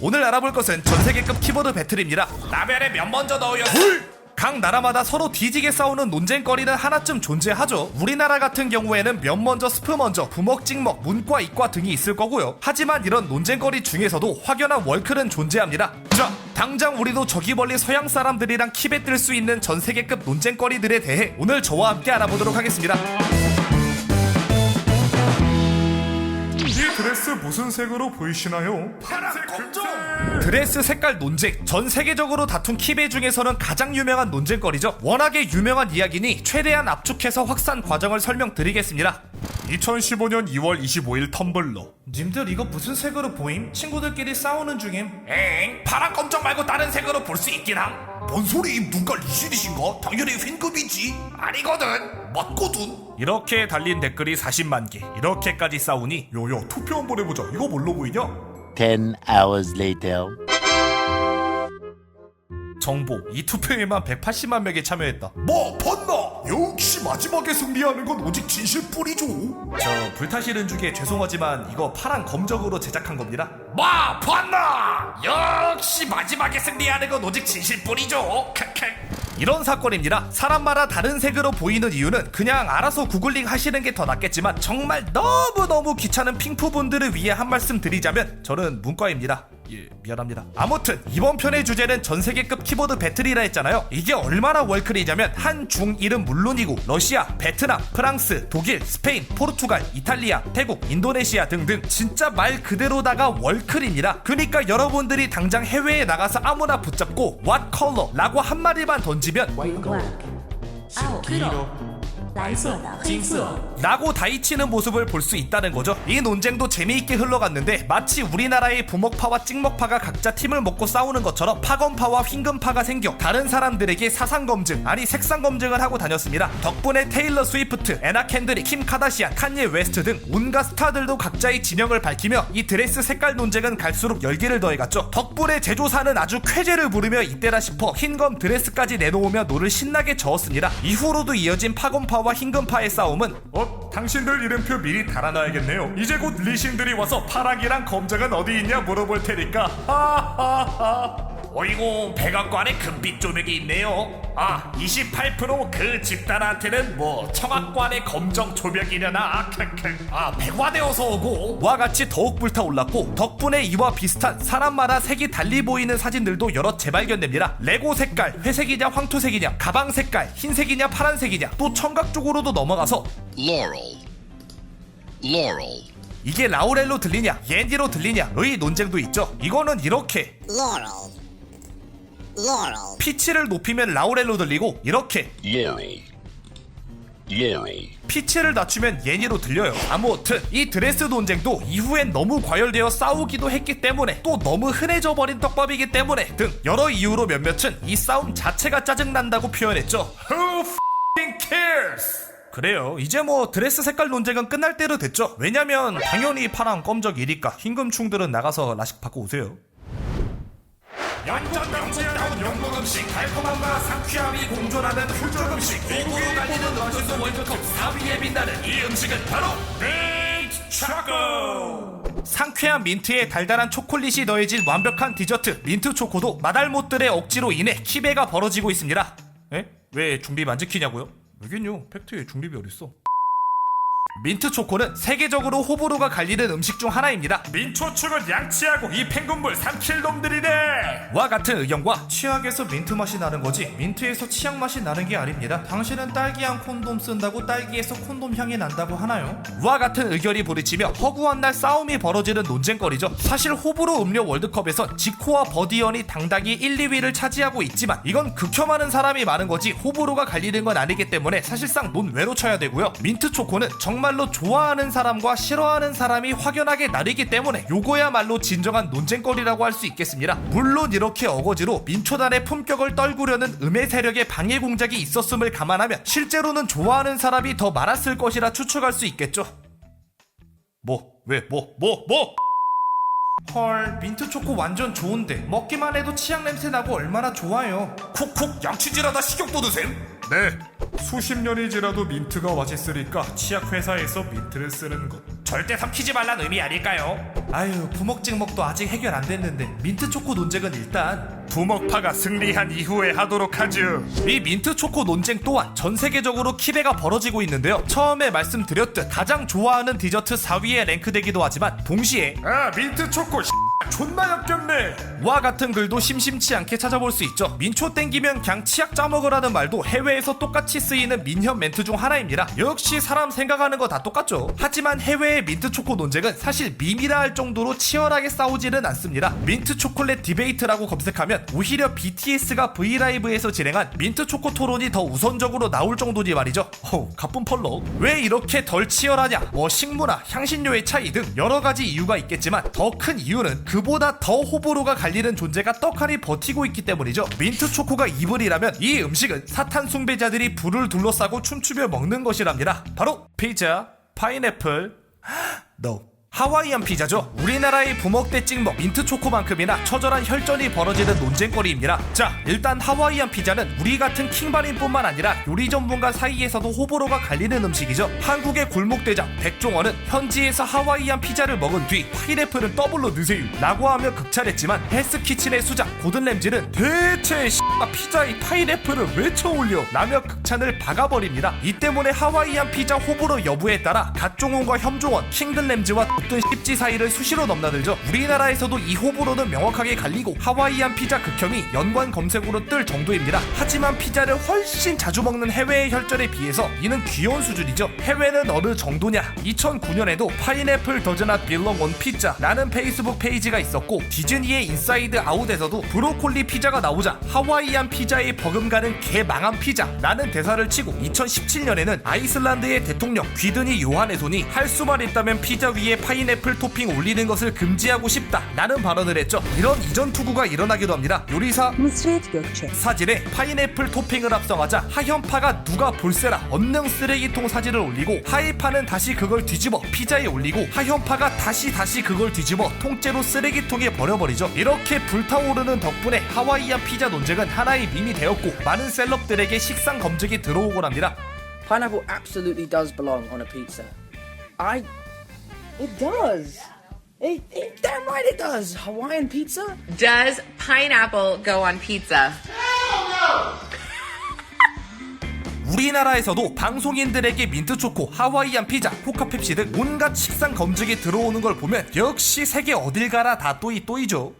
오늘 알아볼 것은 전세계급 키보드 배틀입니다. 라벨에 몇 먼저 넣어요. 각 나라마다 서로 뒤지게 싸우는 논쟁거리는 하나쯤 존재하죠. 우리나라 같은 경우에는 면 먼저, 스프 먼저, 부먹, 찍먹, 문과, 이과 등이 있을 거고요. 하지만 이런 논쟁거리 중에서도 확연한 월클은 존재합니다. 자, 당장 우리도 저기 멀리 서양 사람들이랑 키 배틀 수 있는 전세계급 논쟁거리들에 대해 오늘 저와 함께 알아보도록 하겠습니다. 이 드레스 무슨 색으로 보이시나요? 파란색 검정! 드레스 색깔 논쟁. 전 세계적으로 다툰 키배 중에서는 가장 유명한 논쟁거리죠. 워낙에 유명한 이야기니 최대한 압축해서 확산 과정을 설명드리겠습니다. 2015년 2월 25일 텀블러. 님들 이거 무슨 색으로 보임? 친구들끼리 싸우는 중임. 엥? 파란 검정 말고 다른 색으로 볼 수 있긴 함. 뭔 소리? 눈깔 이실이신가? 당연히 휜급이지. 아니거든. 맞거든. 이렇게 달린 댓글이 40만 개. 이렇게까지 싸우니 야야 투표 한번 해보자. 이거 뭘로 보이냐? 10 hours later. 정보. 이 투표에만 180만 명이 참여했다. 뭐 봤나? 역시 마지막에 승리하는 건 오직 진실뿐이죠. 저 불타시른 중에 죄송하지만 이거 파란 검정으로 제작한 겁니다. 뭐 봤나? 역시 마지막에 승리하는 건 오직 진실뿐이죠. 이런 사건입니다. 사람마다 다른 색으로 보이는 이유는 그냥 알아서 구글링 하시는 게 더 낫겠지만 정말 너무너무 귀찮은 핑푸분들을 위해 한 말씀 드리자면 저는 문과입니다. 예, 미안합니다. 아무튼 이번 편의 주제는 전세계급 키보드 배틀이라 했잖아요. 이게 얼마나 월클이냐면 한, 중, 일은 물론이고 러시아, 베트남, 프랑스, 독일, 스페인, 포르투갈, 이탈리아, 태국, 인도네시아 등등 진짜 말 그대로다가 월클입니다. 그러니까 여러분들이 당장 해외에 나가서 아무나 붙잡고 What color? 라고 한마디만 던지면 라고 다이치는 모습을 볼 수 있다는 거죠. 이 논쟁도 재미있게 흘러갔는데 마치 우리나라의 부먹파와 찍먹파가 각자 팀을 먹고 싸우는 것처럼 파검파와 휜금파가 생겨 다른 사람들에게 사상검증, 아니 색상검증을 하고 다녔습니다. 덕분에 테일러 스위프트, 애나 캔드릭, 킴 카다시안, 칸예 웨스트 등 온갖 스타들도 각자의 진영을 밝히며 이 드레스 색깔 논쟁은 갈수록 열기를 더해갔죠. 덕분에 제조사는 아주 쾌재를 부르며 이때라 싶어 흰검 드레스까지 내놓으며 노를 신나게 저었습니다. 이후로도 이어진 파검파와 흰금파의 싸움은 당신들 이름표 미리 달아놔야겠네요. 이제 곧 리신들이 와서 파랑이랑 검정은 어디 있냐 물어볼 테니까. 하하하. 어이구, 백악관에 금빛 조명이 있네요. 아, 28% 그 집단한테는 뭐 청악관의 검정 조명이려나. 아, 백화되어서 오고 와 같이 더욱 불타올랐고 덕분에 이와 비슷한 사람마다 색이 달리 보이는 사진들도 여럿 재발견됩니다. 레고 색깔, 회색이냐 황토색이냐, 가방 색깔, 흰색이냐 파란색이냐, 또 청각 쪽으로도 넘어가서 Laurel. 이게 라우렐로 들리냐 옌디로 들리냐의 논쟁도 있죠. 이거는 이렇게 Laurel. 피치를 높이면 라우렐로 들리고 이렇게 Yui. 피치를 낮추면 예니로 들려요. 아무튼 이 드레스 논쟁도 이후엔 너무 과열되어 싸우기도 했기 때문에 또 너무 흔해져 버린 떡밥이기 때문에 등 여러 이유로 몇몇은 이 싸움 자체가 짜증난다고 표현했죠. Who f***ing cares? 그래요. 이제 뭐 드레스 색깔 논쟁은 끝날 때로 됐죠. 왜냐면 당연히 파랑 검정이니까 흰금충들은 나가서 라식 받고 오세요. 완전 명지다운 영국 음식, 달콤함과 상쾌함이 공존하는 훌륭 음식, 미국으로 달리는 러시아 월드컵 4위에 빛나는 이 음식은 바로 민트 초코. 상쾌한 민트에 달달한 초콜릿이 더해진 완벽한 디저트 민트 초코도 마달못들의 억지로 인해 키배가 벌어지고 있습니다. 에? 왜 중립 안 지키냐고요? 왜긴요, 팩트에 중립이 어딨어. 민트 초코는 세계적으로 호불호가 갈리는 음식 중 하나입니다. 민초축은 양치하고 이 팽군물 삼킬 놈들이네. 와 같은 의견과 치약에서 민트 맛이 나는 거지 민트에서 치약 맛이 나는 게 아닙니다. 당신은 딸기향 콘돔 쓴다고 딸기에서 콘돔 향이 난다고 하나요? 와 같은 의견이 부딪히며 허구한 날 싸움이 벌어지는 논쟁거리죠. 사실 호불호 음료 월드컵에선 지코와 버디언이 당당히 1, 2위를 차지하고 있지만 이건 극혐하는 사람이 많은 거지 호불호가 갈리는 건 아니기 때문에 사실상 논외로 쳐야 되고요. 민트 초코는 정말로 좋아하는 사람과 싫어하는 사람이 확연하게 나뉘기 때문에 요거야말로 진정한 논쟁거리라고 할 수 있겠습니다. 물론 이렇게 어거지로 민초단의 품격을 떨구려는 음의 세력의 방해 공작이 있었음을 감안하면 실제로는 좋아하는 사람이 더 많았을 것이라 추측할 수 있겠죠. 헐, 민트 초코 완전 좋은데 먹기만 해도 치약 냄새 나고 얼마나 좋아요. 쿡쿡 양치질하다 식욕 돋으셈? 네, 수십 년이 지나도 민트가 맛있으니까 치약 회사에서 민트를 쓰는 것. 절대 삼키지 말란 의미 아닐까요? 아유, 부먹찍먹도 아직 해결 안 됐는데 민트 초코 논쟁은 일단 부먹파가 승리한 이후에 하도록 하죠. 이 민트 초코 논쟁 또한 전 세계적으로 키배가 벌어지고 있는데요. 처음에 말씀드렸듯 가장 좋아하는 디저트 4위에 랭크되기도 하지만 동시에 아, 민트 초코 존나 역겹네. 와 같은 글도 심심치 않게 찾아볼 수 있죠. 민초 땡기면 그냥 치약 짜먹으라는 말도 해외에서 똑같이 쓰이는 민현 멘트 중 하나입니다. 역시 사람 생각하는 거 다 똑같죠. 하지만 해외의 민트 초코 논쟁은 사실 밈이라 할 정도로 치열하게 싸우지는 않습니다. 민트 초콜릿 디베이트라고 검색하면 오히려 BTS가 브이라이브에서 진행한 민트 초코 토론이 더 우선적으로 나올 정도니 말이죠. 가뿐 펄럭. 왜 이렇게 덜 치열하냐? 뭐 식무나 향신료의 차이 등 여러 가지 이유가 있겠지만 더 큰 이유는 그보다 더 호불호가 갈리는 존재가 떡하니 버티고 있기 때문이죠. 민트 초코가 이불이라면 이 음식은 사탄 숭배자들이 불을 둘러싸고 춤추며 먹는 것이랍니다. 바로 피자, 파인애플, no. 하와이안 피자죠. 우리나라의 부먹대 찍먹 민트 초코만큼이나 처절한 혈전이 벌어지는 논쟁거리입니다. 자, 일단 하와이안 피자는 우리 같은 킹반인뿐만 아니라 요리 전문가 사이에서도 호불호가 갈리는 음식이죠. 한국의 골목대장 백종원은 현지에서 하와이안 피자를 먹은 뒤 파인애플은 더블로 넣으세요 라고 하며 극찬했지만 헬스키친의 수장 고든 램지는 대체 피자에 파인애플을 왜 쳐올려 라며 극찬을 박아버립니다. 이 때문에 하와이안 피자 호불호 여부에 따라 갓종원과 혐종원, 킹든 램지와 어떤 십지 사이를 수시로 넘나들죠. 우리나라에서도 이 호불호는 명확하게 갈리고 하와이안 피자 극혐이 연관 검색으로 뜰 정도입니다. 하지만 피자를 훨씬 자주 먹는 해외의 혈전에 비해서 이는 귀여운 수준이죠. 해외는 어느 정도냐? 2009년에도 파인애플 더즈낫 빌롱 온 피자 라는 페이스북 페이지가 있었고 디즈니의 인사이드 아웃에서도 브로콜리 피자가 나오자 하와이안 피자에 버금가는 개망한 피자 라는 대사를 치고 2017년에는 아이슬란드의 대통령 귀드니 요하네손이 할 수만 있다면 피자 위에 파인애플 토핑 올리는 것을 금지하고 싶다 라는 발언을 했죠. 이런 이전 투구가 일어나기도 합니다. 요리사 사진에 파인애플 토핑을 합성하자 하현파가 누가 볼세라 언능 쓰레기통 사진을 올리고 하이파는 다시 그걸 뒤집어 피자에 올리고 하현파가 다시 그걸 뒤집어 통째로 쓰레기통에 버려버리죠. 이렇게 불타오르는 덕분에 하와이안 피자 논쟁은 하나의 밈이 되었고 많은 셀럽들에게 식상 검증이 들어오곤 합니다. Pineapple absolutely does belong on a pizza. It does. Damn right it does. Hawaiian pizza? Does pineapple go on pizza? 우리나라에서도 방송인들에게 민트초코, 하와이안 피자, 코카펩시 등 온갖 식상 검증이 들어오는 걸 보면 역시 세계 어딜 가나 다 또이죠.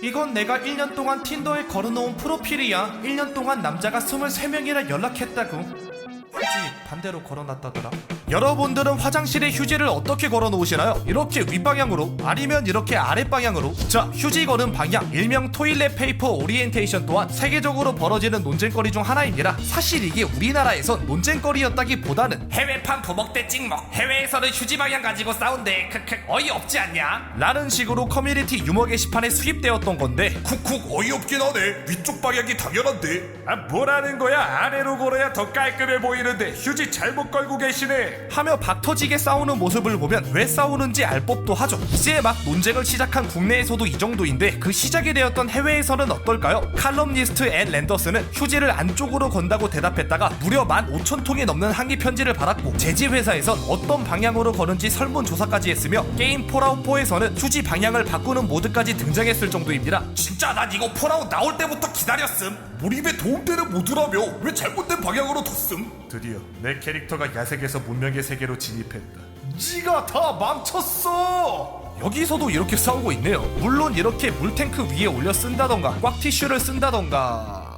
이건 내가 1년 동안 틴더에 걸어놓은 프로필이야. 1년 동안 남자가 23명이나 연락했다고. 휴지 반대로 걸어놨다더라. 여러분들은 화장실에 휴지를 어떻게 걸어놓으시나요? 이렇게 윗방향으로 아니면 이렇게 아랫방향으로? 자, 휴지 거는 방향 일명 토일렛 페이퍼 오리엔테이션 또한 세계적으로 벌어지는 논쟁거리 중 하나입니다. 사실 이게 우리나라에선 논쟁거리였다기보다는 해외판 부먹대 찍먹 해외에서는 휴지 방향 가지고 싸운대 크크 어이없지 않냐? 라는 식으로 커뮤니티 유머 게시판에 수입되었던 건데 쿡쿡 어이없긴 하네. 위쪽 방향이 당연한데. 아, 뭐라는 거야. 아래로 걸어야 더 깔끔해 보이는데 휴지 잘못 걸고 계시네 하며 박터지게 싸우는 모습을 보면 왜 싸우는지 알 법도 하죠. 이제 막 논쟁을 시작한 국내에서도 이 정도인데 그 시작이 되었던 해외에서는 어떨까요? 칼럼니스트 앤 랜더스는 휴지를 안쪽으로 건다고 대답했다가 무려 15,000통이 넘는 항의 편지를 받았고 제지회사에선 어떤 방향으로 거는지 설문조사까지 했으며 게임 폴아웃4에서는 휴지 방향을 바꾸는 모드까지 등장했을 정도입니다. 진짜 난 이거 폴아웃 나올 때부터 기다렸음. 몰입에 도움되는 모드라며 왜 잘못된 방향으로 뒀음? 드디어 내 캐릭터가 야색에서 문명의 세계로 진입했다. 니가 다 망쳤어. 여기서도 이렇게 싸우고 있네요. 물론 이렇게 물탱크 위에 올려 쓴다던가 꽉티슈를 쓴다던가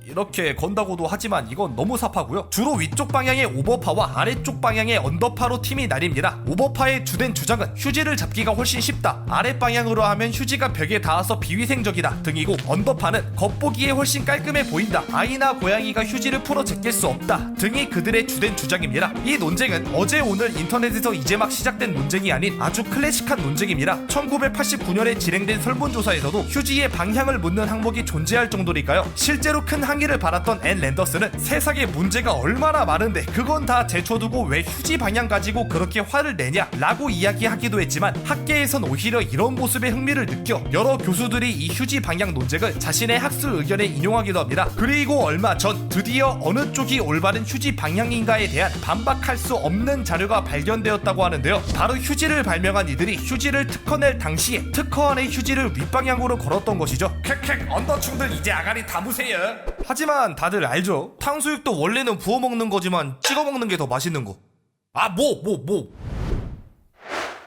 이렇게 건다고도 하지만 이건 너무 삽하고요. 주로 위쪽 방향의 오버파와 아래쪽 방향의 언더파로 팀이 나뉩니다. 오버파의 주된 주장은 휴지를 잡기가 훨씬 쉽다, 아래 방향으로 하면 휴지가 벽에 닿아서 비위생적이다 등이고, 언더파는 겉보기에 훨씬 깔끔해 보인다, 아이나 고양이가 휴지를 풀어 제낄 수 없다 등이 그들의 주된 주장입니다. 이 논쟁은 어제 오늘 인터넷에서 이제 막 시작된 논쟁이 아닌 아주 클래식한 논쟁입니다. 1989년에 진행된 설문조사에서도 휴지의 방향을 묻는 항목이 존재할 정도니까요. 실제로 큰 항의 방향이를 바랐던 앤 랜더스는 세상에 문제가 얼마나 많은데 그건 다 제쳐두고 왜 휴지 방향 가지고 그렇게 화를 내냐 라고 이야기하기도 했지만 학계에선 오히려 이런 모습에 흥미를 느껴 여러 교수들이 이 휴지 방향 논쟁을 자신의 학술 의견에 인용하기도 합니다. 그리고 얼마 전 드디어 어느 쪽이 올바른 휴지 방향인가에 대한 반박할 수 없는 자료가 발견되었다고 하는데요. 바로 휴지를 발명한 이들이 휴지를 특허낼 당시에 특허 안에 휴지를 윗방향으로 걸었던 것이죠. 캑캑 언더충들 이제 아가리 담으세요. 하지만 다들 알죠? 탕수육도 원래는 부어 먹는 거지만 찍어 먹는 게 더 맛있는 거.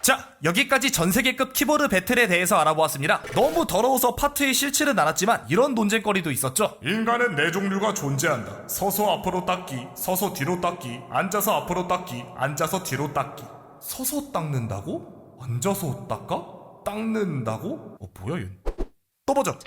자, 여기까지 전세계급 키보드 배틀에 대해서 알아보았습니다. 너무 더러워서 파트에 실칠은 않았지만 이런 논쟁거리도 있었죠. 인간은 네 종류가 존재한다. 서서 앞으로 닦기, 서서 뒤로 닦기, 앉아서 앞으로 닦기, 앉아서 뒤로 닦기. 서서 닦는다고? 앉아서 닦아? 닦는다고? 뭐야 얘. 또 보죠.